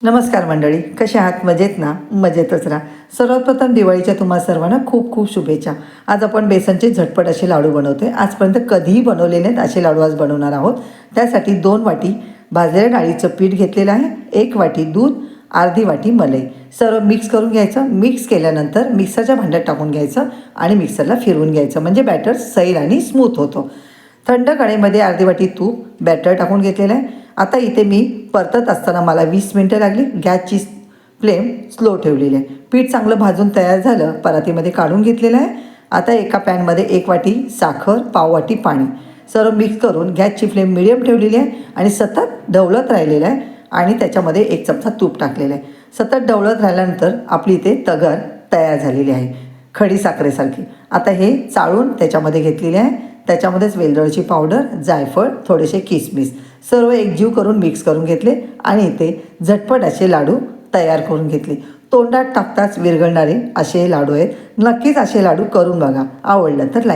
नमस्कार मंडळी, कशा आहात? मजेत ना? मजेतच राहा. सर्वप्रथम दिवाळीच्या तुम्हा सर्वांना खूप खूप शुभेच्छा. आज आपण बेसनचे झटपट असे लाडू बनवतोय. आजपर्यंत कधीही बनवले नाहीत असे लाडू आज बनवणार आहोत. त्यासाठी 2 वाटी भाजलेल्या डाळीचं पीठ घेतलेलं आहे, 1 वाटी दूध, अर्धी वाटी मलाई. सर्व मिक्स करून घ्यायचं. मिक्स केल्यानंतर मिक्सरच्या भांड्यात टाकून घ्यायचं आणि मिक्सरला फिरवून घ्यायचं, म्हणजे बॅटर सैल आणि स्मूथ होतो. थंड कढईमध्ये अर्धी वाटी तूप बॅटर टाकून घेतलेलं आहे. आता इथे मी परतत असताना मला 20 मिनटं लागली. गॅसची फ्लेम स्लो ठेवलेली आहे. पीठ चांगलं भाजून तयार झालं, परातीमध्ये काढून घेतलेलं आहे. आता एका पॅनमध्ये 1 वाटी साखर, पाव वाटी पाणी सर्व मिक्स करून गॅसची फ्लेम मिडियम ठेवलेली आहे आणि सतत ढवळत राहिलेलं आहे आणि त्याच्यामध्ये 1 चमचा तूप टाकलेलं आहे. सतत ढवळत राहिल्यानंतर आपली इथे तगर तयार झालेली आहे, खडी साखरेसारखी. आता हे चाळून त्याच्यामध्ये घेतलेले आहे. त्याच्यामध्येच वेलदोड्याची पावडर, जायफळ, थोडेसे किसमिस सर्व एकजीव करून मिक्स करून घेतले आणि इथे झटपट असे लाडू तयार करून घेतले. तोंडात टाकताच विरघळणारे असे लाडू आहेत. नक्कीच असे लाडू करून बघा. आवडलं तर लाईक